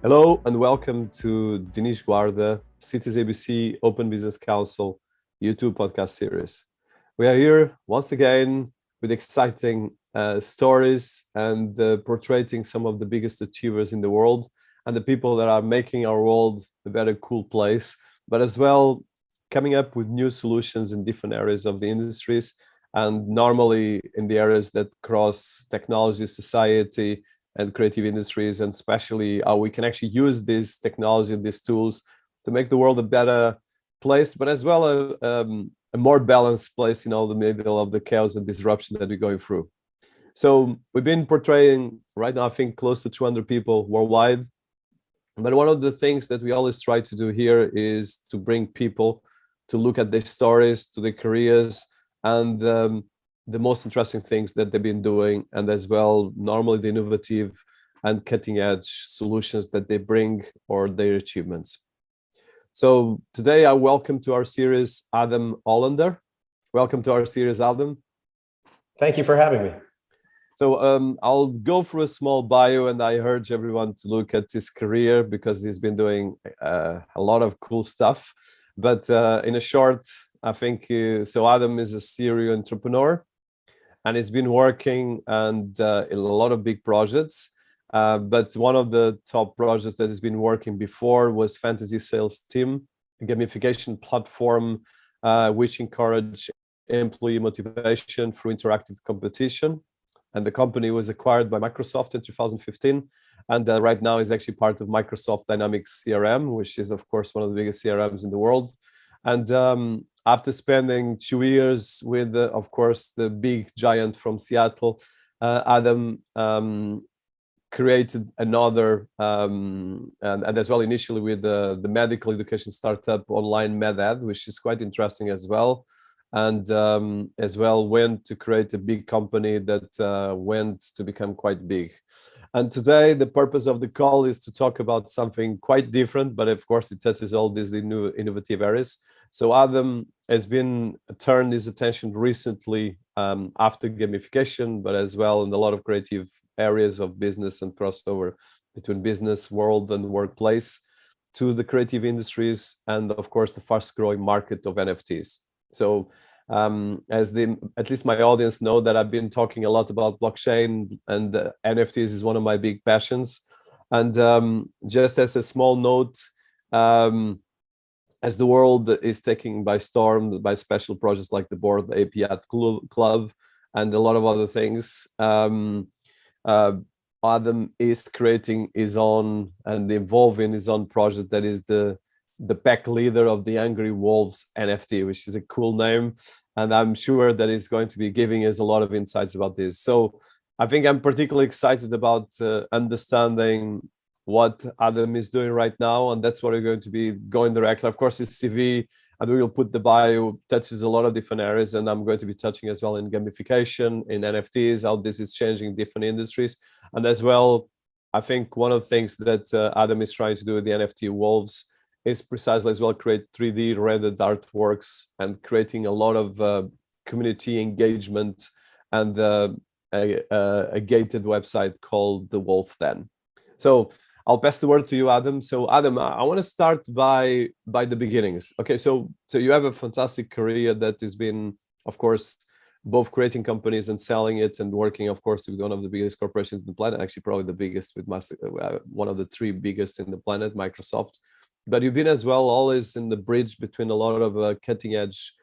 Hello and welcome to Dinis Guarda, Cities ABC Open Business Council YouTube podcast series. We are here once again with exciting stories and portraying some of the biggest achievers in the world and the people that are making our world a better cool place, but as well coming up with new solutions in different areas of the industries and normally in the areas that cross technology, society, and creative industries, and especially how we can actually use this technology, these tools to make the world a better place, but as well a more balanced place in all the middle of the chaos and disruption that we're going through. So we've been portraying right now, I think, close to 200 people worldwide. But one of the things that we always try to do here is to bring people to look at their stories, to their careers, and the most interesting things that they've been doing, and as well, normally the innovative and cutting edge solutions that they bring or their achievements. So today I welcome to our series, Adam Hollander. Welcome to our series, Adam. Thank you for having me. So I'll go through a small bio, and I urge everyone to look at his career because he's been doing a lot of cool stuff. But in a short, I think, so Adam is a serial entrepreneur, and he's been working and in a lot of big projects. But one of the top projects that he's been working before was FantasySalesTeam, a gamification platform which encourage employee motivation through interactive competition. And the company was acquired by Microsoft in 2015. And right now is actually part of Microsoft Dynamics CRM, which is, of course, one of the biggest CRMs in the world. And after spending 2 years with, of course, the big giant from Seattle, Adam created another, and as well initially with the medical education startup Online MedEd, which is quite interesting as well. And as well went to create a big company that went to become quite big. And today the purpose of the call is to talk about something quite different, but of course it touches all these new innovative areas. So Adam has been turned his attention recently after gamification, but as well in a lot of creative areas of business and crossover between business world and workplace to the creative industries, and of course the fast growing market of NFTs. So at least my audience know that I've been talking a lot about blockchain, and NFTs is one of my big passions. And just as a small note, as the world is taken by storm by special projects like the Board API Club and a lot of other things, Adam is creating his own and evolving his own project that is the pack leader of the Angry Wolves NFT, which is a cool name. And I'm sure that he's going to be giving us a lot of insights about this. So I think I'm particularly excited about understanding what Adam is doing right now. And that's what we're going to be going directly. Of course, his CV, and we will put the bio, touches a lot of different areas. And I'm going to be touching as well in gamification, in NFTs, how this is changing different industries. And as well, I think one of the things that Adam is trying to do with the NFT Wolves is precisely as well create 3D rendered artworks and creating a lot of community engagement and a gated website called The Wolf Den. So I'll pass the word to you, Adam. So Adam, I want to start by the beginnings. Okay, so you have a fantastic career that has been, of course, both creating companies and selling it and working, of course, with one of the biggest corporations in the planet, actually probably the biggest with one of the three biggest in the planet, Microsoft. But you've been as well always in the bridge between a lot of cutting edge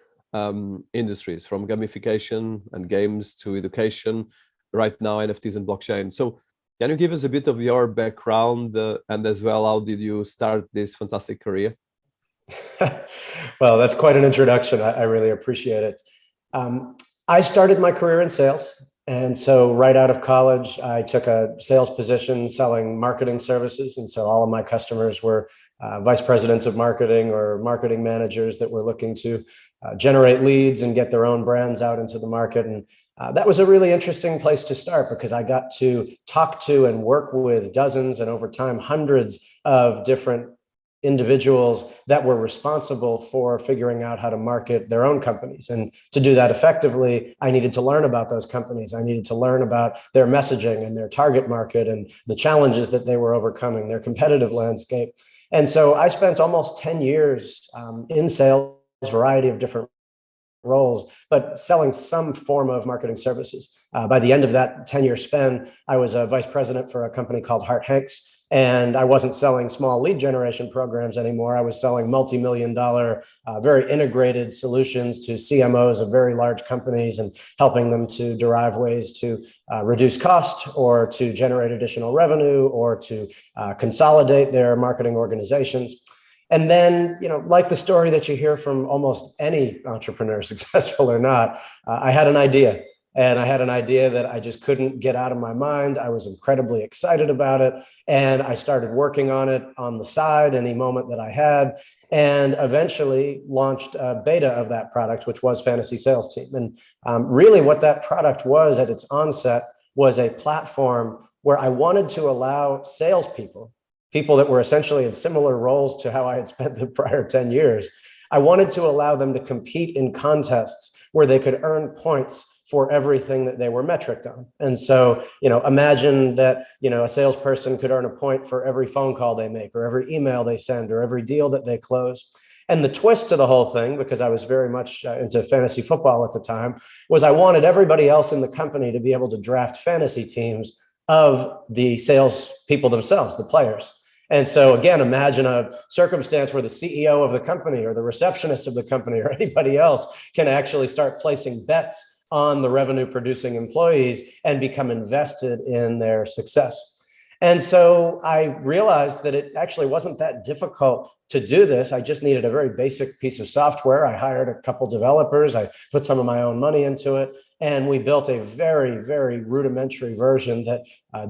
industries, from gamification and games to education, right now NFTs and blockchain. So can you give us a bit of your background and as well, how did you start this fantastic career? Well, that's quite an introduction. I really appreciate it. I started my career in sales. And so right out of college, I took a sales position selling marketing services. And so all of my customers were vice presidents of marketing or marketing managers that were looking to generate leads and get their own brands out into the market. And that was a really interesting place to start because I got to talk to and work with dozens and over time hundreds of different individuals that were responsible for figuring out how to market their own companies. And to do that effectively, I needed to learn about those companies. I needed to learn about their messaging and their target market and the challenges that they were overcoming, their competitive landscape. And so I spent almost 10 years in sales, variety of different roles, but selling some form of marketing services. By the end of that 10-year span, I was a vice president for a company called Hart Hanks. And I wasn't selling small lead generation programs anymore. I was selling multi-million-dollar, very integrated solutions to CMOs of very large companies and helping them to derive ways to reduce cost or to generate additional revenue or to consolidate their marketing organizations. And then, like the story that you hear from almost any entrepreneur, successful or not, I had an idea. And I had an idea that I just couldn't get out of my mind. I was incredibly excited about it. And I started working on it on the side any moment that I had, and eventually launched a beta of that product, which was FantasySalesTeam. And really what that product was at its onset was a platform where I wanted to allow salespeople, people that were essentially in similar roles to how I had spent the prior 10 years, I wanted to allow them to compete in contests where they could earn points for everything that they were metriced on. And so, imagine that, a salesperson could earn a point for every phone call they make or every email they send or every deal that they close. And the twist to the whole thing, because I was very much into fantasy football at the time, was I wanted everybody else in the company to be able to draft fantasy teams of the sales people themselves, the players. And so again, imagine a circumstance where the CEO of the company or the receptionist of the company or anybody else can actually start placing bets on the revenue producing employees and become invested in their success. And so I realized that it actually wasn't that difficult to do this. I just needed a very basic piece of software. I hired a couple developers. I put some of my own money into it. And we built a very, very rudimentary version that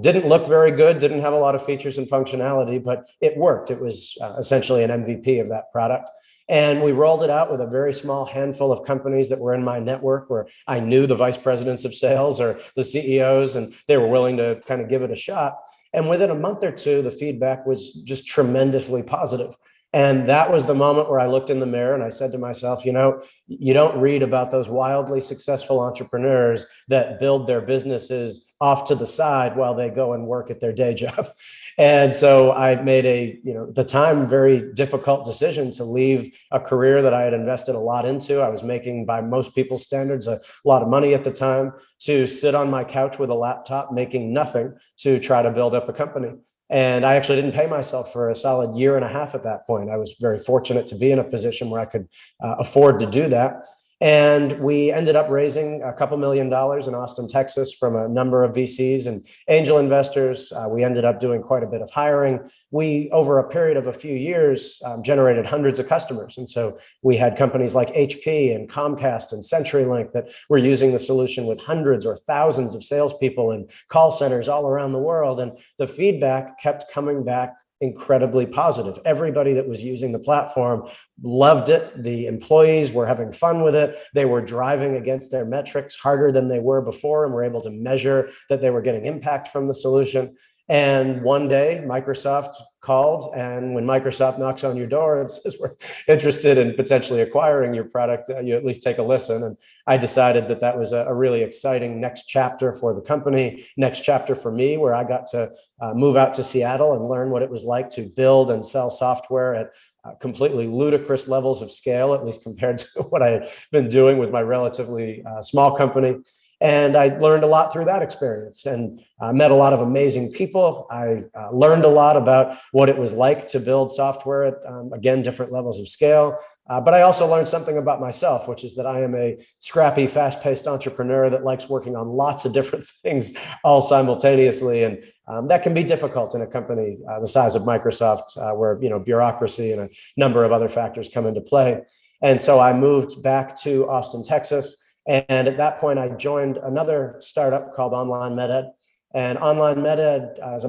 didn't look very good, didn't have a lot of features and functionality, but it worked. It was essentially an MVP of that product. And we rolled it out with a very small handful of companies that were in my network where I knew the vice presidents of sales or the CEOs, and they were willing to kind of give it a shot. And within a month or two, the feedback was just tremendously positive. And that was the moment where I looked in the mirror and I said to myself, you don't read about those wildly successful entrepreneurs that build their businesses off to the side while they go and work at their day job. And so I made at the time, very difficult decision to leave a career that I had invested a lot into. I was making, by most people's standards, a lot of money at the time, to sit on my couch with a laptop, making nothing, to try to build up a company. And I actually didn't pay myself for a solid year and a half at that point. I was very fortunate to be in a position where I could afford to do that. And we ended up raising a couple $1 million in Austin, Texas from a number of VCs and angel investors. We ended up doing quite a bit of hiring. We, over a period of a few years, generated hundreds of customers. And so we had companies like HP and Comcast and CenturyLink that were using the solution with hundreds or thousands of salespeople in call centers all around the world. And the feedback kept coming back incredibly positive. Everybody that was using the platform loved it. The employees were having fun with it. They were driving against their metrics harder than they were before and were able to measure that they were getting impact from the solution. And one day Microsoft called, and when Microsoft knocks on your door and says, we're interested in potentially acquiring your product, you at least take a listen. And I decided that that was a really exciting next chapter for the company, next chapter for me, where I got to move out to Seattle and learn what it was like to build and sell software at completely ludicrous levels of scale, at least compared to what I had been doing with my relatively small company. And I learned a lot through that experience and met a lot of amazing people. I learned a lot about what it was like to build software at, again, different levels of scale. But I also learned something about myself, which is that I am a scrappy, fast-paced entrepreneur that likes working on lots of different things all simultaneously. And that can be difficult in a company the size of Microsoft, where bureaucracy and a number of other factors come into play. And so I moved back to Austin, Texas. And at that point, I joined another startup called Online MedEd. And Online MedEd is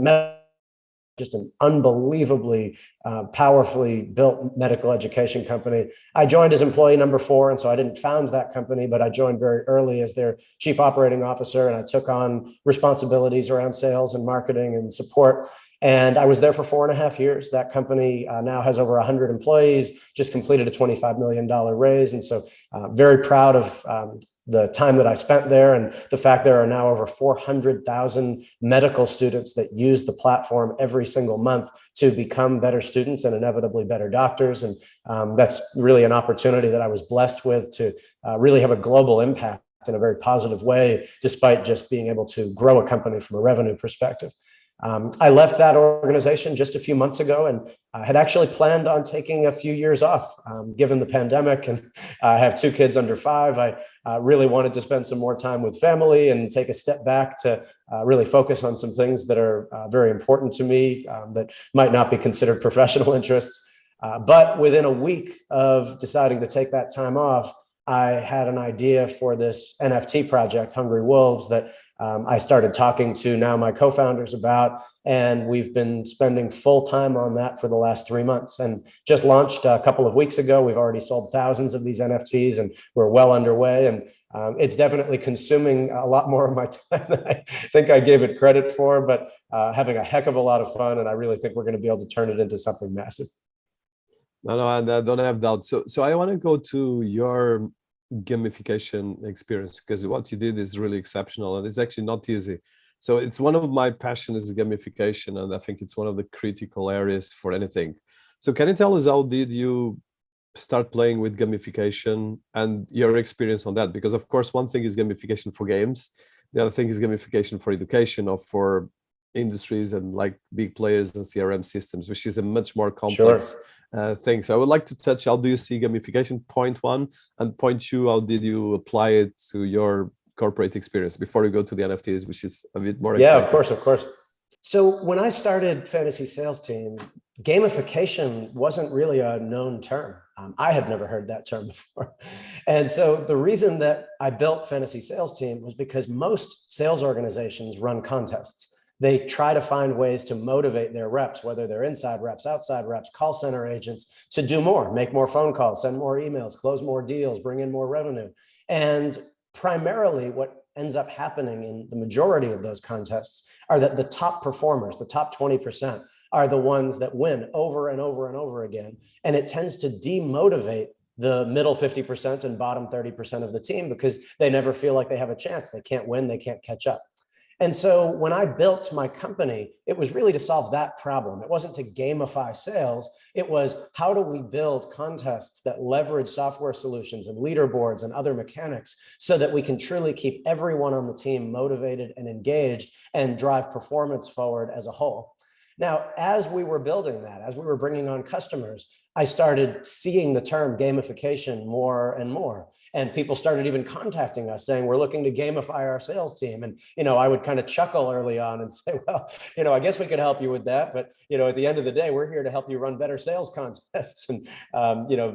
just an unbelievably powerfully built medical education company. I joined as employee number 4, and so I didn't found that company, but I joined very early as their chief operating officer, and I took on responsibilities around sales and marketing and support. And I was there for 4.5 years. That company now has over 100 employees, just completed a $25 million raise. And so very proud of the time that I spent there, and the fact there are now over 400,000 medical students that use the platform every single month to become better students and inevitably better doctors. And that's really an opportunity that I was blessed with to really have a global impact in a very positive way, despite just being able to grow a company from a revenue perspective. I left that organization just a few months ago, and had actually planned on taking a few years off, given the pandemic, and I have 2 kids under 5. I really wanted to spend some more time with family and take a step back to really focus on some things that are very important to me that might not be considered professional interests. But within a week of deciding to take that time off, I had an idea for this NFT project, Hungry Wolves, that I started talking to now my co-founders about, and we've been spending full time on that for the last 3 months, and just launched a couple of weeks ago. We've already sold thousands of these NFTs, and we're well underway. And it's definitely consuming a lot more of my time than I think I gave it credit for, but having a heck of a lot of fun. And I really think we're going to be able to turn it into something massive. No, I don't have doubt. So I want to go to your gamification experience, because what you did is really exceptional, and it's actually not easy. So it's one of my passions is gamification, and I think it's one of the critical areas for anything. So can you tell us, how did you start playing with gamification and your experience on that? Because of course, one thing is gamification for games, the other thing is gamification for education or for industries and like big players and CRM systems, which is a much more complex thing. So I would like to touch, how do you see gamification, point 1, and point 2, how did you apply it to your corporate experience before you go to the NFTs, which is a bit more exciting. Yeah, of course. So when I started Fantasy Sales Team, gamification wasn't really a known term. I had never heard that term before. And so the reason that I built Fantasy Sales Team was because most sales organizations run contests. They try to find ways to motivate their reps, whether they're inside reps, outside reps, call center agents, to do more, make more phone calls, send more emails, close more deals, bring in more revenue. And primarily what ends up happening in the majority of those contests are that the top performers, the top 20%, are the ones that win over and over and over again. And it tends to demotivate the middle 50% and bottom 30% of the team, because they never feel like they have a chance. They can't win, they can't catch up. And so when I built my company, it was really to solve that problem. It wasn't to gamify sales. It was, how do we build contests that leverage software solutions and leaderboards and other mechanics so that we can truly keep everyone on the team motivated and engaged and drive performance forward as a whole. Now, as we were building that, as we were bringing on customers, I started seeing the term gamification more and more. And people started even contacting us saying, we're looking to gamify our sales team. And, I would kind of chuckle early on and say, well, I guess we could help you with that. But, at the end of the day, we're here to help you run better sales contests and,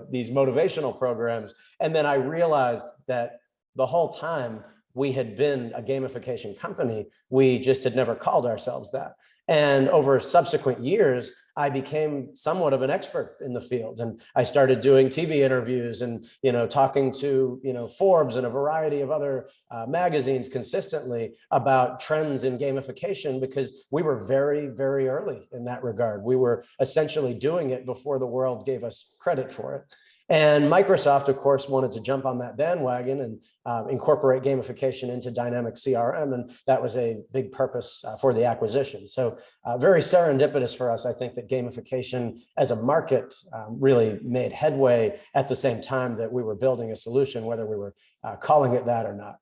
these motivational programs. And then I realized that the whole time we had been a gamification company, we just had never called ourselves that. And over subsequent years, I became somewhat of an expert in the field, and I started doing TV interviews and, talking to, Forbes and a variety of other magazines consistently about trends in gamification, because we were very, very early in that regard. We were essentially doing it before the world gave us credit for it. And Microsoft, of course, wanted to jump on that bandwagon and incorporate gamification into dynamic CRM. And that was a big purpose for the acquisition. So very serendipitous for us. I think that gamification as a market really made headway at the same time that we were building a solution, whether we were calling it that or not.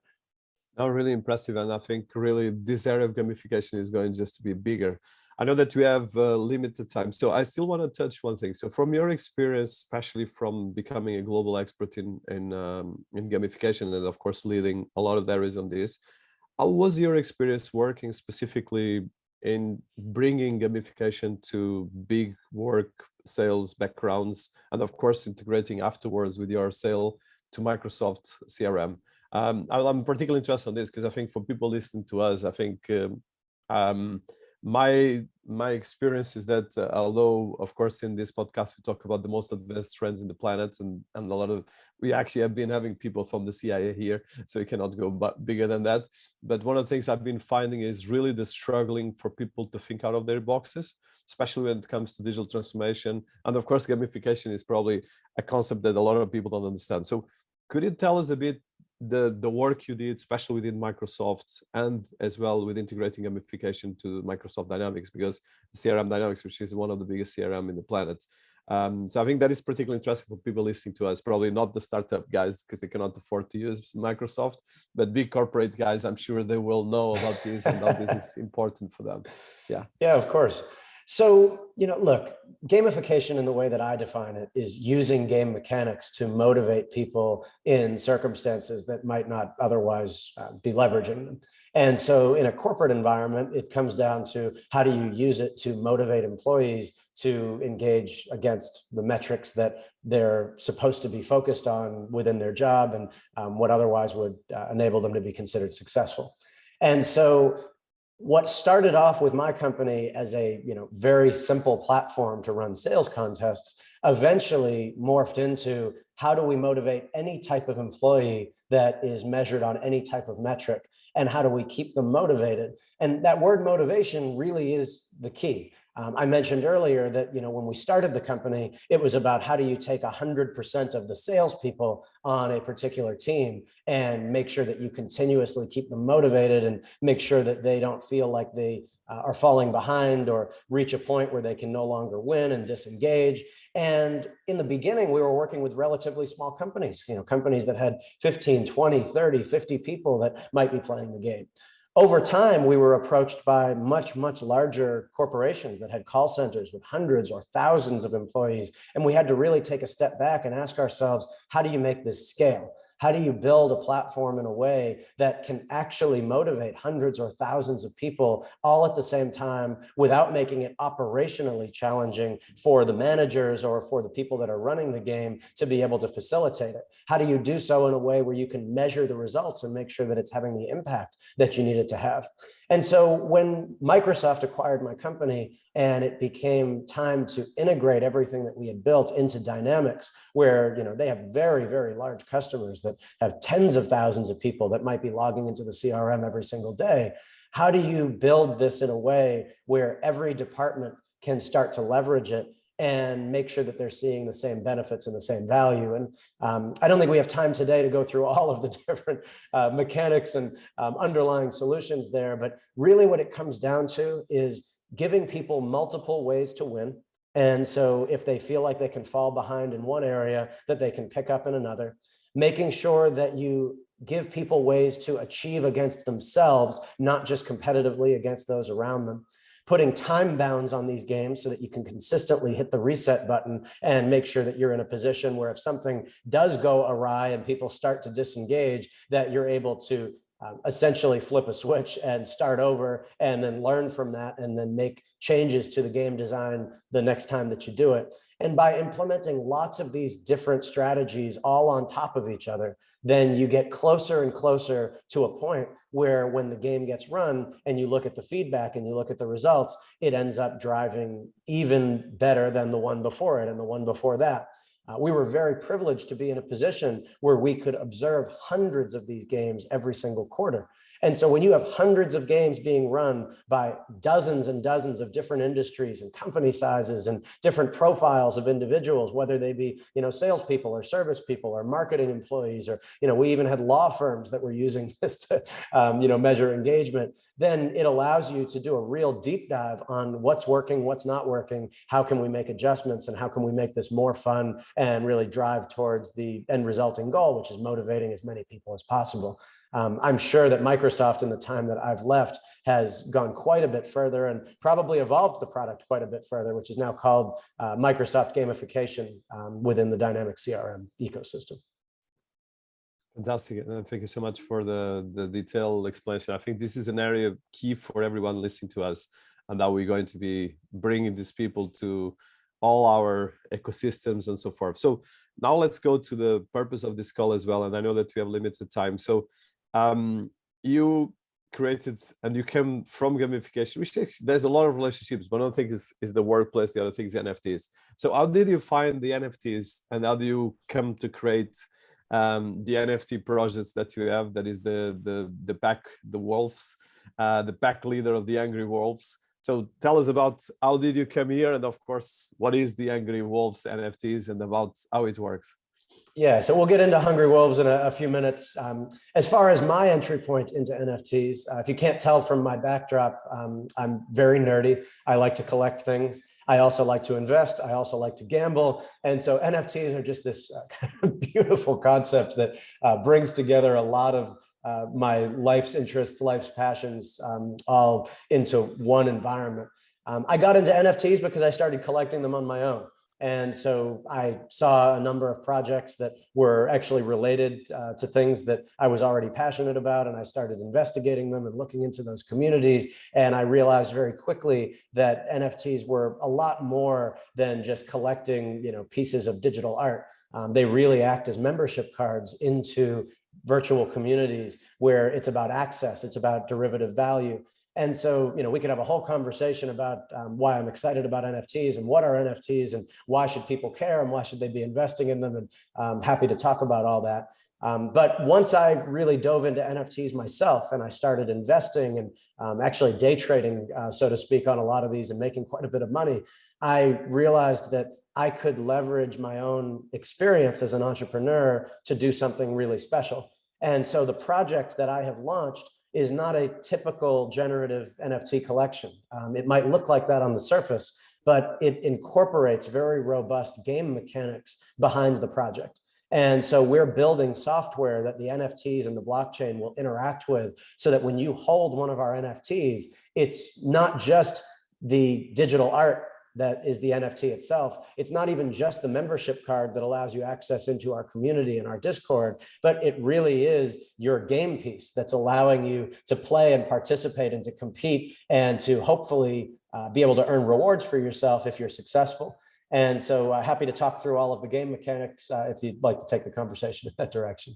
Oh, really impressive. And I think really this area of gamification is going just to be bigger. I know that we have limited time, so I still want to touch one thing. So from your experience, especially from becoming a global expert in gamification, and of course leading a lot of areas on this, how was your experience working specifically in bringing gamification to big work sales backgrounds, and of course integrating afterwards with your sale to Microsoft CRM? I'm particularly interested in this because I think for people listening to us, I think my my experience is that although, of course, in this podcast, we talk about the most advanced trends in the planet, and a lot of, we actually have been having people from the CIA here, so you cannot go bigger than that. But one of the things I've been finding is really the struggling for people to think out of their boxes, especially when it comes to digital transformation. And of course, gamification is probably a concept that a lot of people don't understand. So could you tell us a bit the work you did, especially within Microsoft, and as well with integrating gamification to Microsoft Dynamics, because CRM Dynamics, which is one of the biggest CRM in the planet. So I think that is particularly interesting for people listening to us, probably not the startup guys because they cannot afford to use Microsoft, but big corporate guys, I'm sure they will know about this and how this is important for them. Yeah. Yeah, of course. So, look, gamification in the way that I define it is using game mechanics to motivate people in circumstances that might not otherwise be leveraging them. And so in a corporate environment, it comes down to how do you use it to motivate employees to engage against the metrics that they're supposed to be focused on within their job and what otherwise would enable them to be considered successful. And so what started off with my company as a very simple platform to run sales contests eventually morphed into how do we motivate any type of employee that is measured on any type of metric, and how do we keep them motivated? And that word motivation really is the key. I mentioned earlier that when we started the company, it was about how do you take 100% of the salespeople on a particular team and make sure that you continuously keep them motivated and make sure that they don't feel like they are falling behind or reach a point where they can no longer win and disengage. And in the beginning, we were working with relatively small companies, companies that had 15, 20, 30, 50 people that might be playing the game. Over time, we were approached by much, much larger corporations that had call centers with hundreds or thousands of employees. And we had to really take a step back and ask ourselves, how do you make this scale? How do you build a platform in a way that can actually motivate hundreds or thousands of people all at the same time without making it operationally challenging for the managers or for the people that are running the game to be able to facilitate it? How do you do so in a way where you can measure the results and make sure that it's having the impact that you need it to have? And so when Microsoft acquired my company and it became time to integrate everything that we had built into Dynamics, where they have very, very large customers that have tens of thousands of people that might be logging into the CRM every single day, how do you build this in a way where every department can start to leverage it and make sure that they're seeing the same benefits and the same value? And I don't think we have time today to go through all of the different mechanics and underlying solutions there, but really what it comes down to is giving people multiple ways to win. And so if they feel like they can fall behind in one area, that they can pick up in another, making sure that you give people ways to achieve against themselves, not just competitively against those around them, putting time bounds on these games so that you can consistently hit the reset button and make sure that you're in a position where if something does go awry and people start to disengage, that you're able to essentially flip a switch and start over and then learn from that and then make changes to the game design the next time that you do it. And by implementing lots of these different strategies all on top of each other, then you get closer and closer to a point where when the game gets run and you look at the feedback and you look at the results, it ends up driving even better than the one before it and the one before that. We were very privileged to be in a position where we could observe hundreds of these games every single quarter. And so when you have hundreds of games being run by dozens and dozens of different industries and company sizes and different profiles of individuals, whether they be, salespeople or service people or marketing employees, or, we even had law firms that were using this to, measure engagement, then it allows you to do a real deep dive on what's working, what's not working, how can we make adjustments, and how can we make this more fun and really drive towards the end resulting goal, which is motivating as many people as possible. I'm sure that Microsoft in the time that I've left has gone quite a bit further and probably evolved the product quite a bit further, which is now called Microsoft Gamification within the Dynamics CRM ecosystem. Fantastic. And thank you so much for the detailed explanation. I think this is an area key for everyone listening to us, and that we're going to be bringing these people to all our ecosystems and so forth. So now let's go to the purpose of this call as well. And I know that we have limited time. So you created and you came from gamification, which there's a lot of relationships, but one thing is the workplace, the other thing is NFTs. So how did you find the NFTs and how do you come to create the NFT projects that you have? That is the pack, the wolves, the pack leader of the Angry Wolves. So tell us about how did you come here, and of course, what is the Angry Wolves NFTs and about how it works. Yeah, so we'll get into Hungry Wolves in a few minutes. As far as my entry point into NFTs, if you can't tell from my backdrop, I'm very nerdy. I like to collect things. I also like to invest. I also like to gamble. And so NFTs are just this beautiful concept that brings together a lot of my life's interests, life's passions, all into one environment. I got into NFTs because I started collecting them on my own. And so I saw a number of projects that were actually related to things that I was already passionate about. And I started investigating them and looking into those communities. And I realized very quickly that NFTs were a lot more than just collecting, pieces of digital art. They really act as membership cards into virtual communities where it's about access, it's about derivative value. And so, we could have a whole conversation about why I'm excited about NFTs and what are NFTs and why should people care and why should they be investing in them. And I'm happy to talk about all that. But once I really dove into NFTs myself and I started investing and actually day trading, so to speak, on a lot of these and making quite a bit of money, I realized that I could leverage my own experience as an entrepreneur to do something really special. And so the project that I have launched is not a typical generative NFT collection. It might look like that on the surface, but it incorporates very robust game mechanics behind the project. And so we're building software that the NFTs and the blockchain will interact with so that when you hold one of our NFTs, it's not just the digital art that is the NFT itself. It's not even just the membership card that allows you access into our community and our Discord, but it really is your game piece that's allowing you to play and participate and to compete and to hopefully be able to earn rewards for yourself if you're successful. And so happy to talk through all of the game mechanics if you'd like to take the conversation in that direction.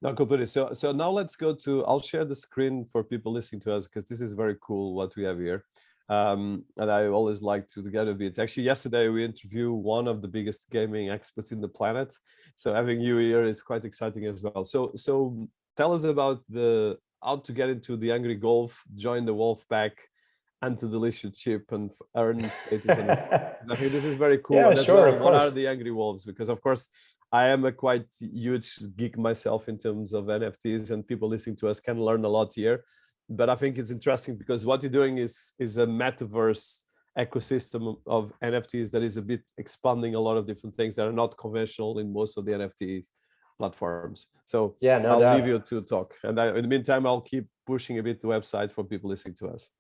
No, completely. So now let's go to, I'll share the screen for people listening to us because this is very cool what we have here. And I always like to get a bit. Actually, yesterday we interviewed one of the biggest gaming experts in the planet. So having you here is quite exciting as well. So tell us about how to get into the Angry Golf, join the Wolf Pack, and to delicious chip and earn status. I think this is very cool. Yeah, and as sure, well, what are the Angry Wolves? Because of course, I am a quite huge geek myself in terms of NFTs, and people listening to us can learn a lot here. But I think it's interesting because what you're doing is a metaverse ecosystem of NFTs that is a bit expanding a lot of different things that are not conventional in most of the NFTs platforms. So yeah, no doubt. Leave you to talk. And in the meantime, I'll keep pushing a bit the website for people listening to us.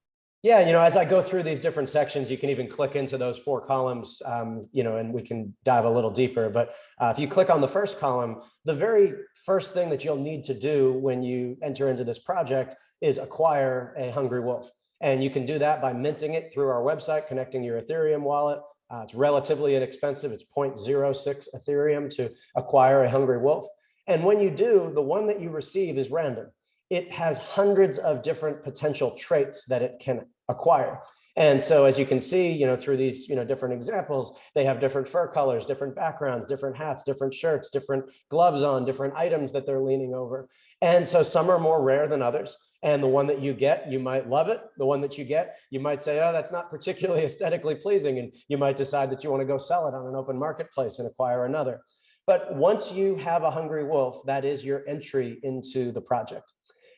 Yeah, as I go through these different sections, you can even click into those 4 columns, and we can dive a little deeper. But if you click on the first column, the very first thing that you'll need to do when you enter into this project is acquire a Hungry Wolf. And you can do that by minting it through our website, connecting your Ethereum wallet. It's relatively inexpensive. It's 0.06 Ethereum to acquire a Hungry Wolf. And when you do, the one that you receive is random. It has hundreds of different potential traits that it can acquire. And so as you can see, through these, different examples, they have different fur colors, different backgrounds, different hats, different shirts, different gloves on, different items that they're leaning over. And so some are more rare than others. And the one that you get, you might love it. The one that you get, you might say, oh, that's not particularly aesthetically pleasing. And you might decide that you want to go sell it on an open marketplace and acquire another. But once you have a Hungry Wolf, that is your entry into the project.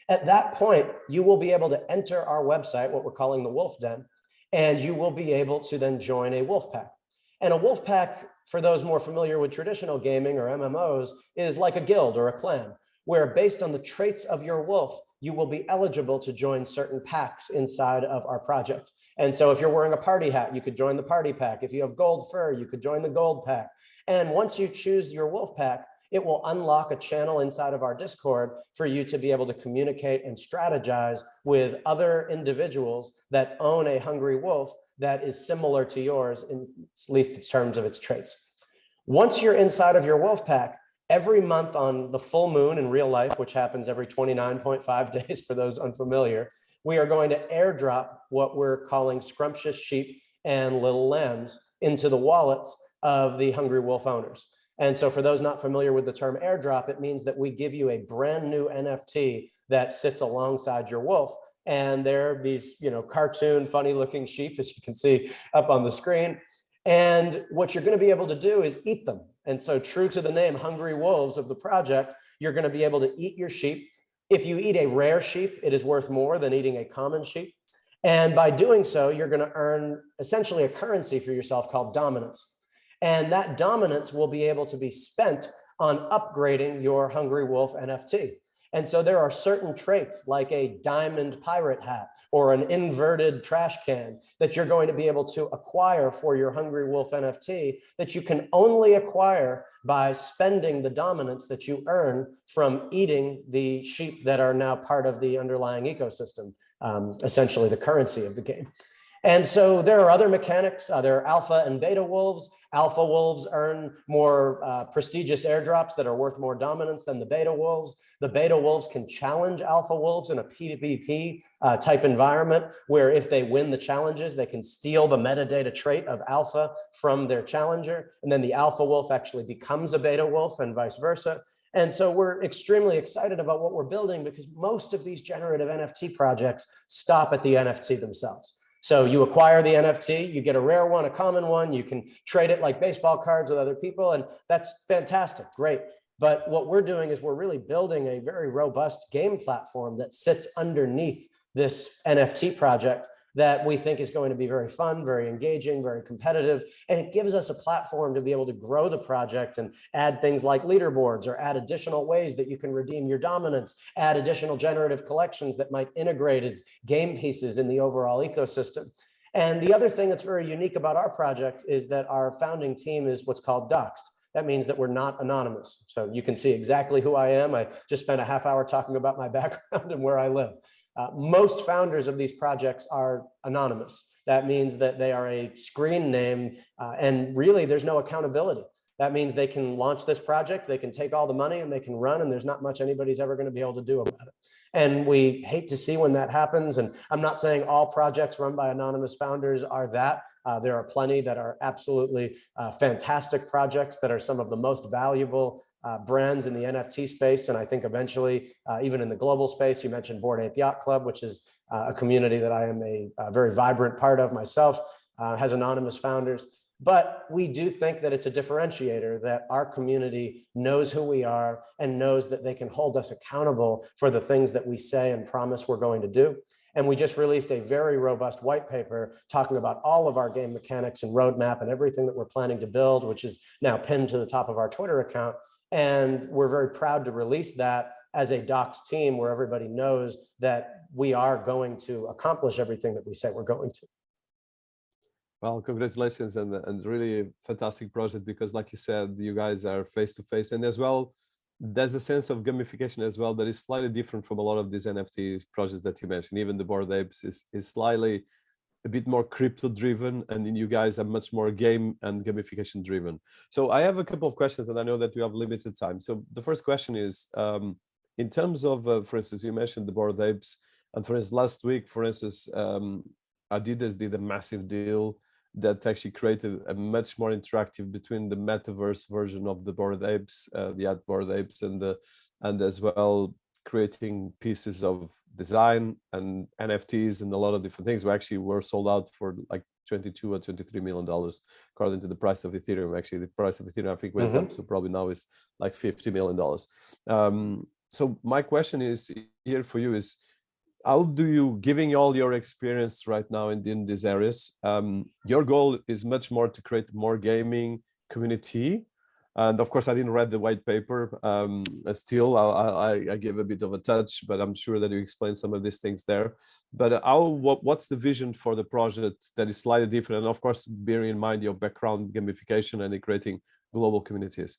At that point, you will be able to enter our website, what we're calling the Wolf Den, and you will be able to then join a wolf pack. And a wolf pack, for those more familiar with traditional gaming or MMOs, is like a guild or a clan, where based on the traits of your wolf, you will be eligible to join certain packs inside of our project. And so if you're wearing a party hat, you could join the party pack. If you have gold fur, you could join the gold pack. And once you choose your wolf pack, it will unlock a channel inside of our Discord for you to be able to communicate and strategize with other individuals that own a Hungry Wolf that is similar to yours, in at least in terms of its traits. Once you're inside of your wolf pack, Every month on the full moon in real life, which happens every 29.5 days for those unfamiliar, we are going to airdrop what we're calling scrumptious sheep and little lambs into the wallets of the Hungry Wolf owners. And so for those not familiar with the term airdrop, it means that we give you a brand new NFT that sits alongside your wolf. And they're these, cartoon, funny looking sheep, as you can see up on the screen. And what you're going to be able to do is eat them. And so true to the name Hungry Wolves of the project, you're going to be able to eat your sheep. If you eat a rare sheep, it is worth more than eating a common sheep. And by doing so, you're going to earn essentially a currency for yourself called dominance. And that dominance will be able to be spent on upgrading your Hungry Wolf NFT. And so there are certain traits like a diamond pirate hat or an inverted trash can that you're going to be able to acquire for your Hungry Wolf NFT that you can only acquire by spending the dominance that you earn from eating the sheep that are now part of the underlying ecosystem, essentially the currency of the game. And so there are other mechanics. There are alpha and beta wolves. Alpha wolves earn more prestigious airdrops that are worth more dominance than the beta wolves. The beta wolves can challenge alpha wolves in a PvP type environment where if they win the challenges, they can steal the metadata trait of alpha from their challenger. And then the alpha wolf actually becomes a beta wolf and vice versa. And so we're extremely excited about what we're building because most of these generative NFT projects stop at the NFT themselves. So you acquire the NFT, you get a rare one, a common one, you can trade it like baseball cards with other people, and that's fantastic, great. But what we're doing is we're really building a very robust game platform that sits underneath this NFT project that we think is going to be very fun, very engaging, very competitive. And it gives us a platform to be able to grow the project and add things like leaderboards or add additional ways that you can redeem your dominance, add additional generative collections that might integrate as game pieces in the overall ecosystem. And the other thing that's very unique about our project is that our founding team is what's called doxxed. That means that we're not anonymous. So you can see exactly who I am. I just spent a half hour talking about my background and where I live. Most founders of these projects are anonymous. That means that they are a screen name and really there's no accountability. That means they can launch this project, they can take all the money and they can run and there's not much anybody's ever going to be able to do about it. And we hate to see when that happens. And I'm not saying all projects run by anonymous founders are that. There are plenty that are absolutely fantastic projects that are some of the most valuable brands in the NFT space. And I think eventually, even in the global space, you mentioned Bored Ape Yacht Club, which is a community that I am a very vibrant part of myself, has anonymous founders. But we do think that it's a differentiator that our community knows who we are and knows that they can hold us accountable for the things that we say and promise we're going to do. And we just released a very robust white paper talking about all of our game mechanics and roadmap and everything that we're planning to build, which is now pinned to the top of our Twitter account. And we're very proud to release that as a doxxed team where everybody knows that we are going to accomplish everything that we say we're going to. Well, congratulations and really a fantastic project because like you said, you guys are face to face and as well, there's a sense of gamification as well that is slightly different from a lot of these NFT projects that you mentioned. Even the Bored Apes is slightly a bit more crypto driven and then you guys are much more game and gamification driven. So I have a couple of questions and I know that we have limited time. So the first question is, in terms of, for instance, you mentioned the Bored Apes and for instance, last week, for instance, Adidas did a massive deal that actually created a much more interactive between the metaverse version of the Bored Apes, the Bored Apes, and as well creating pieces of design and NFTs and a lot of different things. We actually were sold out for like $22 or $23 million, according to the price of Ethereum. Actually, the price of Ethereum I think went up, so probably now is like $50 million. So my question is here for you is, how do you, giving all your experience right now in these areas, your goal is much more to create more gaming community. And of course, I didn't read the white paper. Still, I give a bit of a touch, but I'm sure that you explain some of these things there. But what's the vision for the project that is slightly different? And of course, bearing in mind your background, gamification and creating global communities.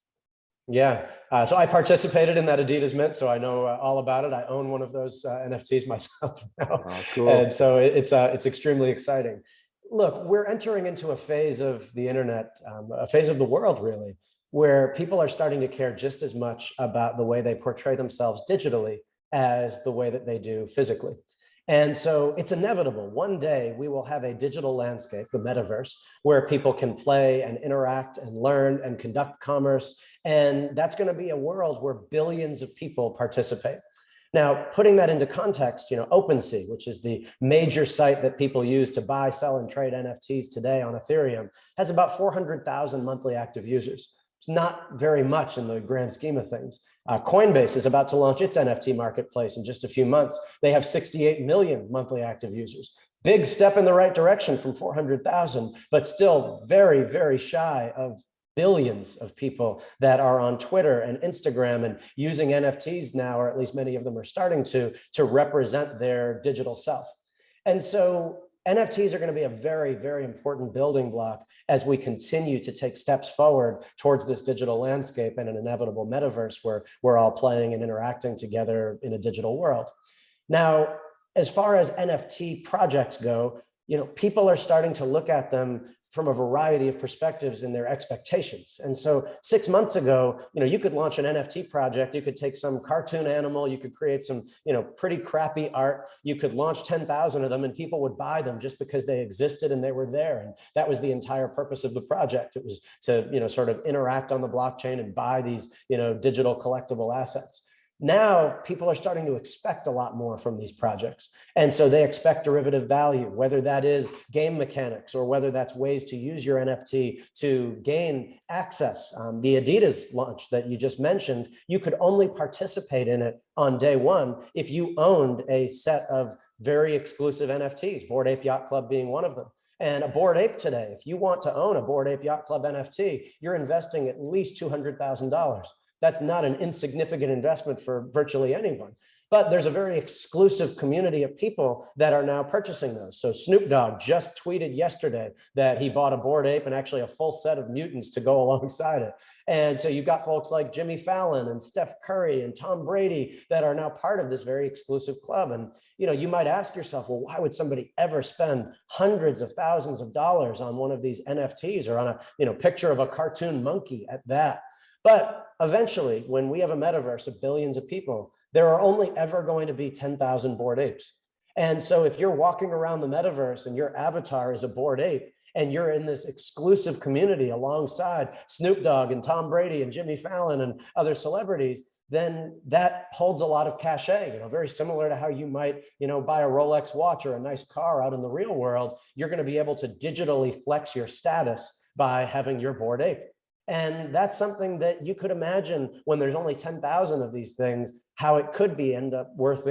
Yeah, so I participated in that Adidas Mint, so I know all about it. I own one of those NFTs myself now, Cool. And so it's extremely exciting. Look, we're entering into a phase of the internet, a phase of the world really, where people are starting to care just as much about the way they portray themselves digitally as the way that they do physically. And so it's inevitable. One day we will have a digital landscape, the metaverse, where people can play and interact and learn and conduct commerce. And that's going to be a world where billions of people participate. Now, putting that into context, OpenSea, which is the major site that people use to buy, sell, and trade NFTs today on Ethereum, has about 400,000 monthly active users. It's not very much in the grand scheme of things. Coinbase is about to launch its NFT marketplace in just a few months. They have 68 million monthly active users. Big step in the right direction from 400,000, but still very, very shy of billions of people that are on Twitter and Instagram and using NFTs now, or at least many of them are starting to represent their digital self. And so NFTs are going to be a very, very important building block as we continue to take steps forward towards this digital landscape and an inevitable metaverse where we're all playing and interacting together in a digital world. Now, as far as NFT projects go, people are starting to look at them from a variety of perspectives in their expectations. And so 6 months ago, you could launch an NFT project, you could take some cartoon animal, you could create some, pretty crappy art, you could launch 10,000 of them and people would buy them just because they existed and they were there. And that was the entire purpose of the project. It was to, sort of interact on the blockchain and buy these, digital collectible assets. Now, people are starting to expect a lot more from these projects. And so they expect derivative value, whether that is game mechanics or whether that's ways to use your NFT to gain access. The Adidas launch that you just mentioned, you could only participate in it on day one if you owned a set of very exclusive NFTs, Bored Ape Yacht Club being one of them. And a Bored Ape today, if you want to own a Bored Ape Yacht Club NFT, you're investing at least $200,000. That's not an insignificant investment for virtually anyone. But there's a very exclusive community of people that are now purchasing those. So Snoop Dogg just tweeted yesterday that he bought a Bored Ape and actually a full set of mutants to go alongside it. And so you've got folks like Jimmy Fallon and Steph Curry and Tom Brady that are now part of this very exclusive club. And you might ask yourself, well, why would somebody ever spend hundreds of thousands of dollars on one of these NFTs or on a picture of a cartoon monkey at that? But eventually, when we have a metaverse of billions of people, there are only ever going to be 10,000 Bored Apes. And so if you're walking around the metaverse and your avatar is a Bored Ape, and you're in this exclusive community alongside Snoop Dogg and Tom Brady and Jimmy Fallon and other celebrities, then that holds a lot of cachet, very similar to how you might, buy a Rolex watch or a nice car out in the real world. You're going to be able to digitally flex your status by having your Bored Ape. And that's something that you could imagine when there's only 10,000 of these things, how it could end up worth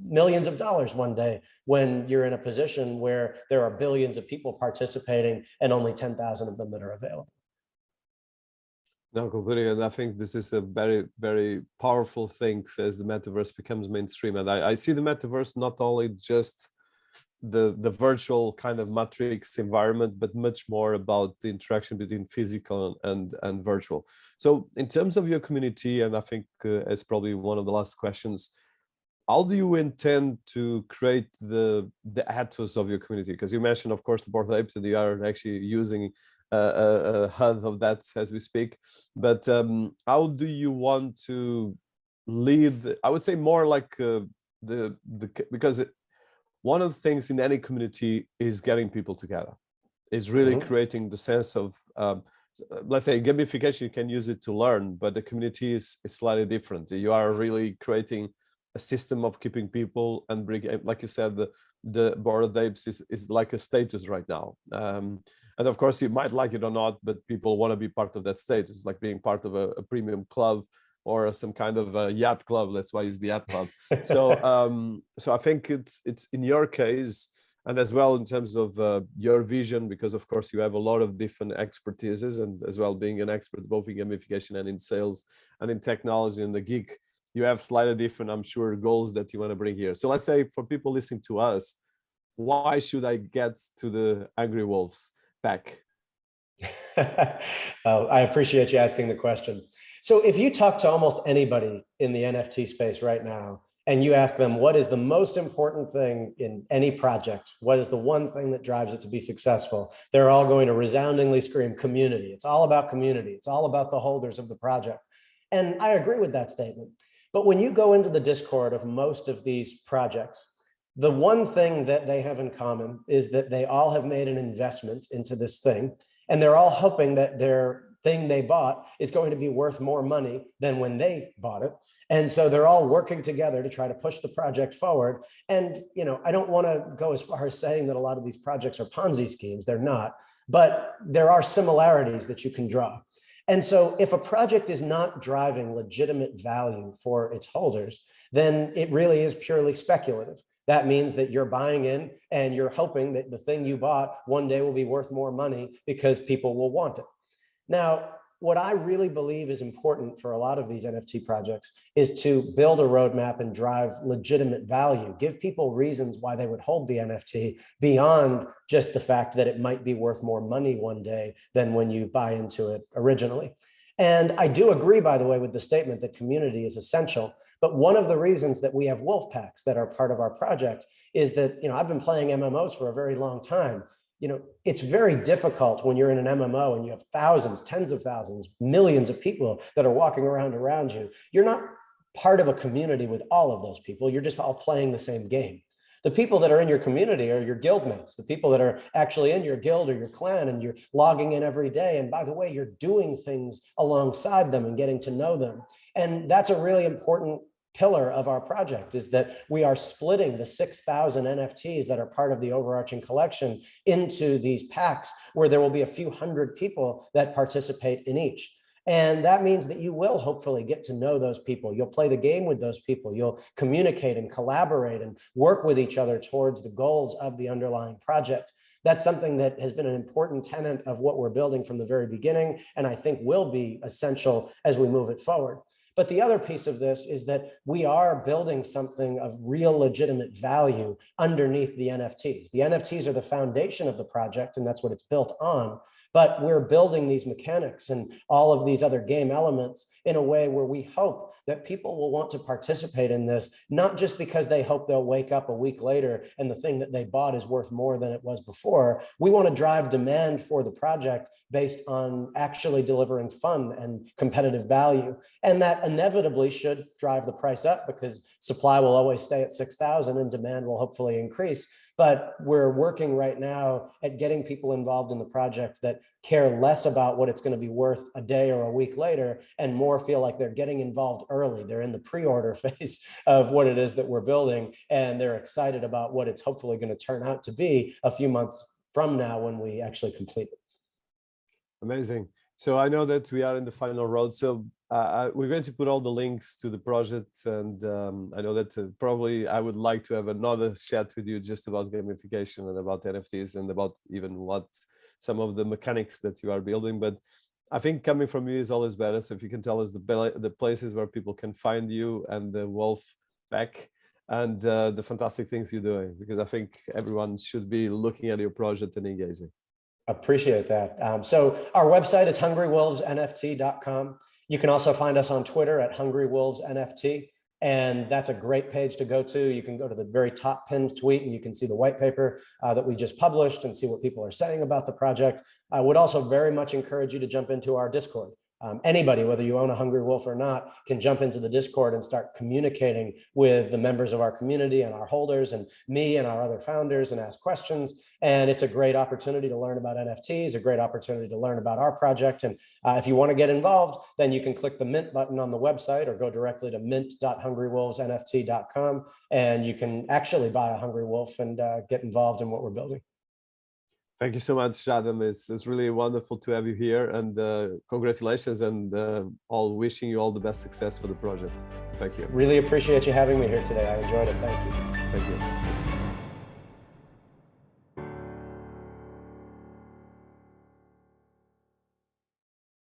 millions of dollars one day when you're in a position where there are billions of people participating and only 10,000 of them that are available. No, completely. And I think this is a very, very powerful thing as the metaverse becomes mainstream. And I see the metaverse not only just the virtual kind of matrix environment, but much more about the interaction between physical and virtual. So in terms of your community, and I think as probably one of the last questions, how do you intend to create the ethos of your community? Because you mentioned, of course, the Bored Apes, and you are actually using a HUD of that as we speak. But how do you want to lead? I would say more like because one of the things in any community is getting people together, is really creating the sense of, let's say gamification, you can use it to learn, but the community is slightly different. You are really creating a system of keeping people and bring, like you said, the Bored Apes is like a status right now. And of course you might like it or not, but people want to be part of that status, like being part of a premium club or some kind of a yacht club. That's why it's the yacht club. So so I think it's in your case, and as well in terms of your vision, because of course you have a lot of different expertises, and as well being an expert both in gamification and in sales and in technology and the geek, you have slightly different, I'm sure, goals that you want to bring here. So let's say for people listening to us, why should I get to the Angry Wolves pack? I appreciate you asking the question. So if you talk to almost anybody in the NFT space right now, and you ask them, what is the most important thing in any project? What is the one thing that drives it to be successful? They're all going to resoundingly scream community. It's all about community. It's all about the holders of the project. And I agree with that statement. But when you go into the Discord of most of these projects, the one thing that they have in common is that they all have made an investment into this thing, and they're all hoping that their thing they bought is going to be worth more money than when they bought it. And so they're all working together to try to push the project forward. And, I don't want to go as far as saying that a lot of these projects are Ponzi schemes. They're not, but there are similarities that you can draw. And so if a project is not driving legitimate value for its holders, then it really is purely speculative. That means that you're buying in and you're hoping that the thing you bought one day will be worth more money because people will want it. Now, what I really believe is important for a lot of these NFT projects is to build a roadmap and drive legitimate value, give people reasons why they would hold the NFT beyond just the fact that it might be worth more money one day than when you buy into it originally. And I do agree, by the way, with the statement that community is essential. But one of the reasons that we have wolf packs that are part of our project is that, I've been playing MMOs for a very long time. It's very difficult when you're in an MMO and you have thousands, tens of thousands, millions of people that are walking around you. You're not part of a community with all of those people. You're just all playing the same game. The people that are in your community are your guildmates, the people that are actually in your guild or your clan, and you're logging in every day. And by the way, you're doing things alongside them and getting to know them. And that's a really important pillar of our project, is that we are splitting the 6,000 NFTs that are part of the overarching collection into these packs where there will be a few hundred people that participate in each. And that means that you will hopefully get to know those people. You'll play the game with those people. You'll communicate and collaborate and work with each other towards the goals of the underlying project. That's something that has been an important tenet of what we're building from the very beginning, and I think will be essential as we move it forward. But the other piece of this is that we are building something of real legitimate value underneath the NFTs. The NFTs are the foundation of the project, and that's what it's built on. But we're building these mechanics and all of these other game elements in a way where we hope that people will want to participate in this, not just because they hope they'll wake up a week later and the thing that they bought is worth more than it was before. We want to drive demand for the project based on actually delivering fun and competitive value. And that inevitably should drive the price up because supply will always stay at 6,000 and demand will hopefully increase. But we're working right now at getting people involved in the project that care less about what it's going to be worth a day or a week later and more feel like they're getting involved early. They're in the pre-order phase of what it is that we're building, and they're excited about what it's hopefully going to turn out to be a few months from now when we actually complete it. Amazing. So I know that we are in the final road. So we're going to put all the links to the project, and I know that probably I would like to have another chat with you just about gamification and about NFTs and about even what some of the mechanics that you are building. But I think coming from you is always better. So if you can tell us the places where people can find you and the wolf pack and the fantastic things you're doing, because I think everyone should be looking at your project and engaging. Appreciate that. So our website is hungrywolvesnft.com. You can also find us on Twitter at hungrywolvesnft, and that's a great page to go to. You can go to the very top pinned tweet and you can see the white paper that we just published and see what people are saying about the project. I would also very much encourage you to jump into our Discord. Anybody, whether you own a Hungry Wolf or not, can jump into the Discord and start communicating with the members of our community and our holders and me and our other founders and ask questions. And it's a great opportunity to learn about NFTs, a great opportunity to learn about our project. And if you want to get involved, then you can click the mint button on the website or go directly to mint.hungrywolvesnft.com. And you can actually buy a Hungry Wolf and get involved in what we're building. Thank you so much, Adam. It's really wonderful to have you here, and congratulations, and all wishing you all the best success for the project. Thank you. Really appreciate you having me here today. I enjoyed it. Thank you. Thank you.